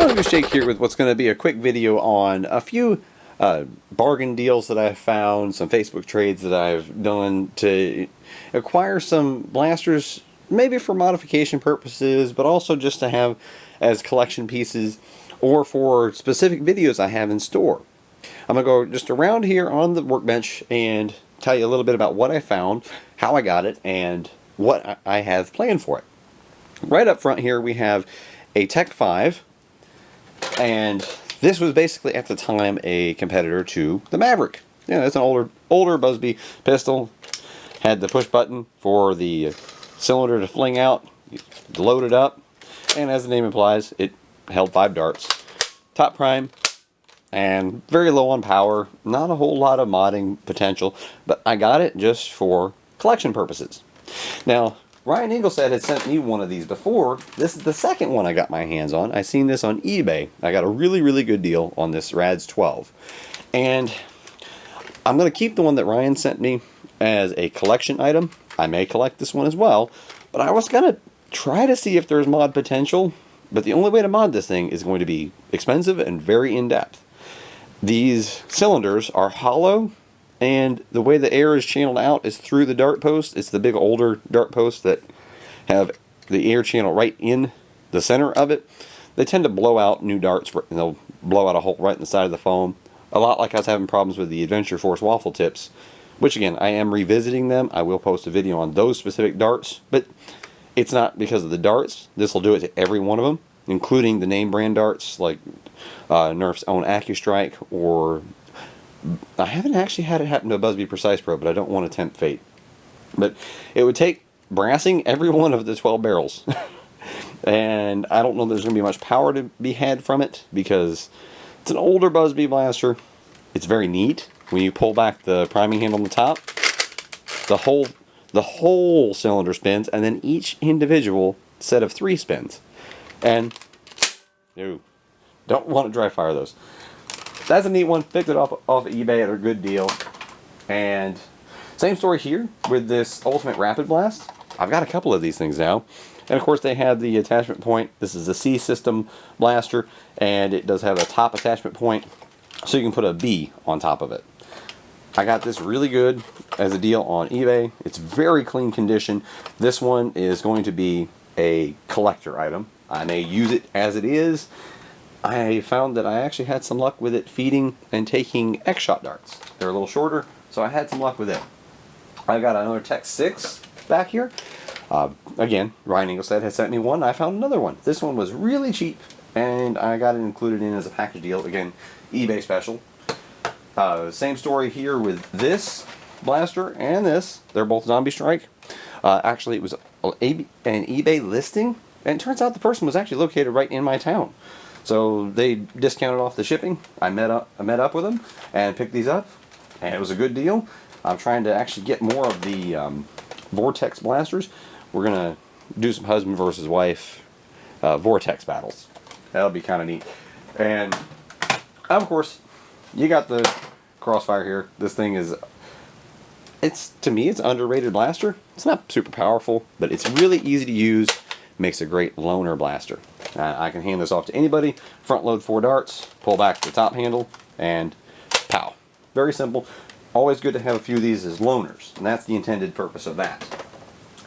Youngest Jake here with what's going to be a quick video on a few bargain deals that I've found, some Facebook trades that I've done to acquire some blasters, maybe for modification purposes, but also just to have as collection pieces or for specific videos I have in store. I'm going to go just around here on the workbench and tell you a little bit about what I found, how I got it, and what I have planned for it. Right up front here we have a Tech 5, and this was basically at the time a competitor to the Maverick. Yeah, it's an older Buzzbee pistol. Had the push button for the cylinder to fling out, load it up, and as the name implies, it held 5 darts. Top prime, and very low on power. Not a whole lot of modding potential, but I got it just for collection purposes. Now, Ryan Ingolstadt had sent me one of these before. This is the second one I got my hands on. I seen this on eBay. I got a really good deal on this Rads 12. And I'm going to keep the one that Ryan sent me as a collection item. I may collect this one as well, but I was going to try to see if there's mod potential, but the only way to mod this thing is going to be expensive and very in-depth. These cylinders are hollow, and the way the air is channeled out is through the dart post. It's the big older dart posts that have the air channel right in the center of it. They tend to blow out new darts, and they'll blow out a hole right in the side of the foam. A lot like I was having problems with the Adventure Force waffle tips, which again, I am revisiting them. I will post a video on those specific darts, but it's not because of the darts. This will do it to every one of them, including the name brand darts like Nerf's own AccuStrike, or I haven't actually had it happen to a Buzzbee Precise Pro, but I don't want to tempt fate. But it would take brassing every one of the 12 barrels. And I don't know if there's going to be much power to be had from it, because it's an older Buzzbee blaster. It's very neat. When you pull back the priming handle on the top, the whole cylinder spins, and then each individual set of 3 spins. And no, don't want to dry fire those. That's a neat one. Picked it up off eBay at a good deal. And same story here with this Ultimate Rapid Blast. I've got a couple of these things now. And of course they have the attachment point. This is a C system blaster, and it does have a top attachment point, so you can put a B on top of it. I got this really good as a deal on eBay. It's very clean condition. This one is going to be a collector item. I may use it as it is. I found that I actually had some luck with it feeding and taking X-Shot darts. They're a little shorter, so I had some luck with it. I've got another Tech 6 back here. Again, Ryan Ingolstadt has sent me one. I found another one. This one was really cheap, and I got it included in as a package deal. Again, eBay special. Same story here with this blaster and this. They're both Zombie Strike. Actually, it was an eBay listing, and it turns out the person was actually located right in my town. So they discounted off the shipping. I met up with them and picked these up, and it was a good deal. I'm trying to actually get more of the Vortex blasters. We're gonna do some husband versus wife Vortex battles. That'll be kind of neat. And of course, you got the Crossfire here. This thing is, to me, it's an underrated blaster. It's not super powerful, but it's really easy to use. Makes a great loner blaster. I can hand this off to anybody. Front load 4 darts, pull back the top handle, and pow. Very simple. Always good to have a few of these as loners, and that's the intended purpose of that.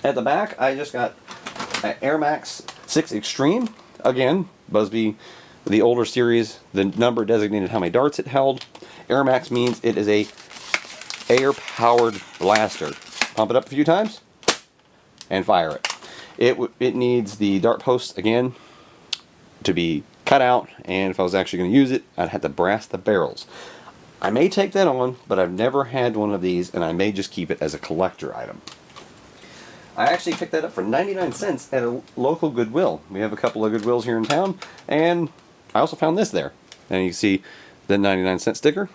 At the back, I just got an Air Max 6 Extreme. Again, Buzzbee, the older series, the number designated how many darts it held. Air Max means it is a air-powered blaster. Pump it up a few times, and fire it. It needs the dart posts, again, to be cut out, and if I was actually going to use it, I'd have to brass the barrels. I may take that on, but I've never had one of these, and I may just keep it as a collector item. I actually picked that up for 99 cents at a local Goodwill. We have a couple of Goodwills here in town, and I also found this there. And you can see the 99-cent sticker.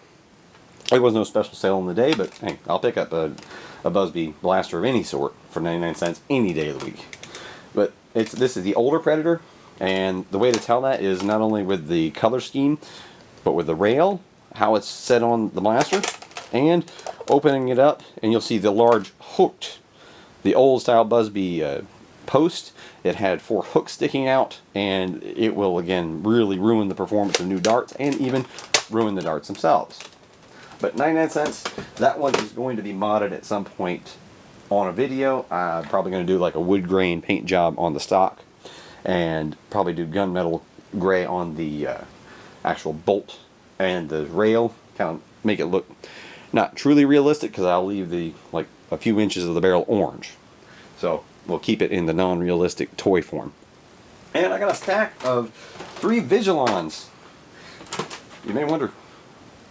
There was no special sale on the day, but hey, I'll pick up a Buzzbee blaster of any sort for 99 cents any day of the week. But this is the older Predator, and the way to tell that is not only with the color scheme, but with the rail, how it's set on the blaster, and opening it up, and you'll see the large hooked, the old style Buzzbee post. It had 4 hooks sticking out, and it will again really ruin the performance of new darts and even ruin the darts themselves. But 99 cents, that one is going to be modded at some point on a video. I'm probably going to do like a wood grain paint job on the stock, and probably do gunmetal gray on the actual bolt and the rail, kind of make it look not truly realistic, because I'll leave the like a few inches of the barrel orange. So we'll keep it in the non-realistic toy form. And I got a stack of 3 Vigilons. You may wonder,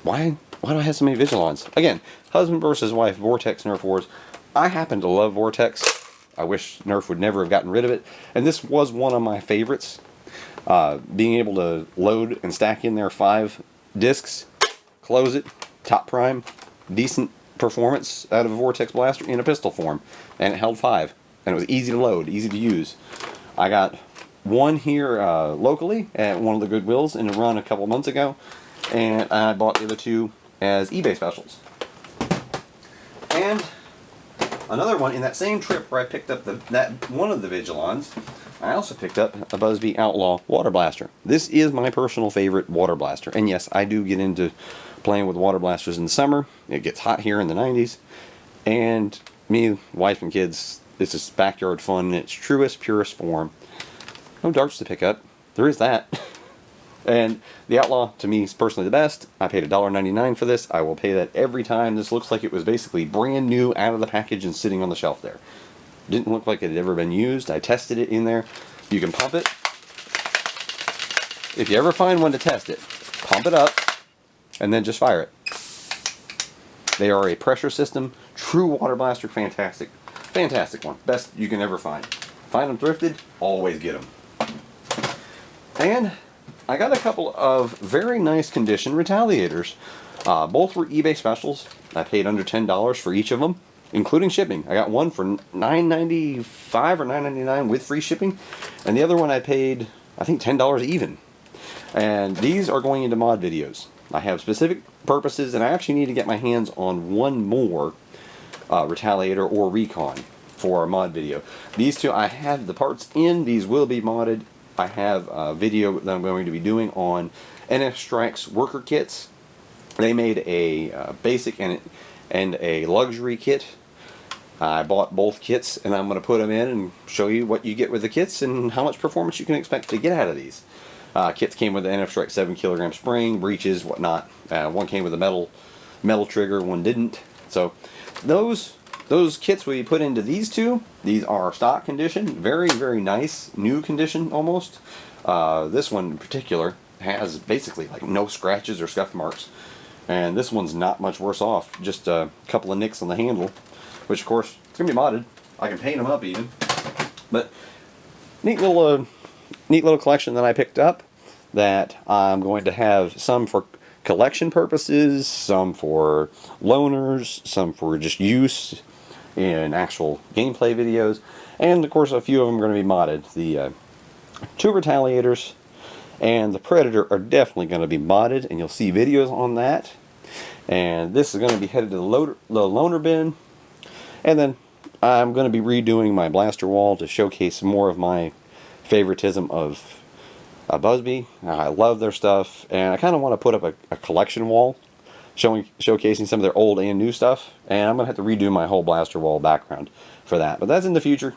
why do I have so many Vigilons? Again, husband versus wife, Vortex Nerf Wars. I happen to love Vortex. I wish Nerf would never have gotten rid of it. And this was one of my favorites. Being able to load and stack in there 5 discs, close it, top prime, decent performance out of a Vortex blaster in a pistol form. And it held 5. And it was easy to load, easy to use. I got one here locally at one of the Goodwills in a run a couple months ago. And I bought the other 2 as eBay specials. And another one in that same trip where I picked up that one of the Vigilons, I also picked up a Buzzbee Outlaw water blaster. This is my personal favorite water blaster. And yes, I do get into playing with water blasters in the summer. It gets hot here in the 90s. And me, wife, and kids, it's just backyard fun in its truest, purest form. No darts to pick up. There is that. And the Outlaw, to me, is personally the best. I paid $1.99 for this. I will pay that every time. This looks like it was basically brand new out of the package and sitting on the shelf there. Didn't look like it had ever been used. I tested it in there. You can pump it. If you ever find one to test it, pump it up and then just fire it. They are a pressure system, true water blaster, fantastic. Fantastic one. Best you can ever find. Find them thrifted, always get them. And I got a couple of very nice condition Retaliators. Both were eBay specials. I paid under $10 for each of them, including shipping. I got one for $9.95 or $9.99 with free shipping, and the other one I paid, I think, $10 even. And these are going into mod videos. I have specific purposes, and I actually need to get my hands on one more Retaliator or Recon for a mod video. These 2, I have the parts in. These will be modded. I have a video that I'm going to be doing on NF Strike's worker kits. They made a basic and a luxury kit. I bought both kits, and I'm going to put them in and show you what you get with the kits and how much performance you can expect to get out of these. Kits came with the NF Strike 7 kilogram spring, breeches, whatnot. One came with a metal trigger, one didn't. So those kits we put into these 2. These are stock condition, very, very nice, new condition almost. This one in particular has basically like no scratches or scuff marks. And this one's not much worse off, just a couple of nicks on the handle, which of course it's going to be modded. I can paint them up even. But neat little collection that I picked up that I'm going to have some for collection purposes, some for loaners, some for just use in actual gameplay videos, and of course a few of them are going to be modded. The 2 Retaliators and the Predator are definitely going to be modded, and you'll see videos on that. And this is going to be headed to the loaner bin, and then I'm going to be redoing my blaster wall to showcase more of my favoritism of Buzzbee. I love their stuff, and I kind of want to put up a collection wall showcasing some of their old and new stuff, and I'm going to have to redo my whole blaster wall background for that. But that's in the future.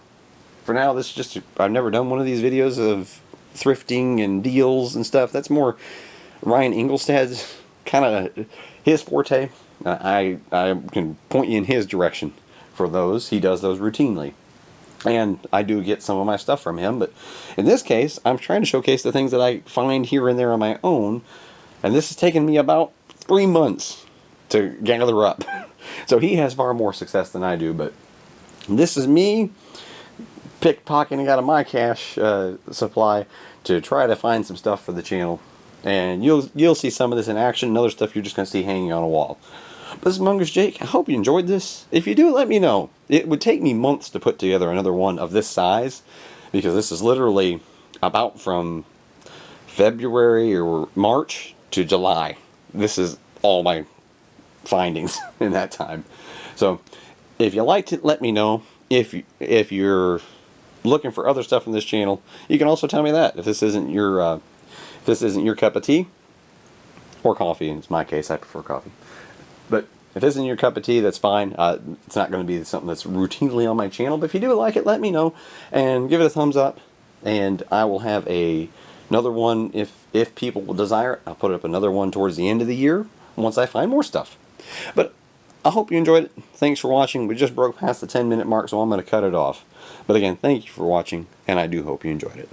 For now, this is just, I've never done one of these videos of thrifting and deals and stuff. That's more Ryan Engelstad's kind of his forte. I can point you in his direction for those. He does those routinely. And I do get some of my stuff from him, but in this case, I'm trying to showcase the things that I find here and there on my own, and this has taken me about 3 months to gather up. So he has far more success than I do, but this is me pickpocketing out of my cash supply to try to find some stuff for the channel. And you'll see some of this in action, and other stuff you're just going to see hanging on a wall. But this is Mungus Jake. I hope you enjoyed this. If you do, let me know. It would take me months to put together another one of this size, because this is literally about from February or March to July. This is all my findings in that time. So if you liked it, let me know. If you're looking for other stuff from this channel, you can also tell me that. If this isn't your cup of tea, or coffee, in my case, I prefer coffee. But if this isn't your cup of tea, that's fine. It's not going to be something that's routinely on my channel. But if you do like it, let me know and give it a thumbs up. And I will have another one if people will desire it. I'll put up another one towards the end of the year once I find more stuff. But I hope you enjoyed it. Thanks for watching. We just broke past the 10-minute mark, so I'm going to cut it off. But again, thank you for watching, and I do hope you enjoyed it.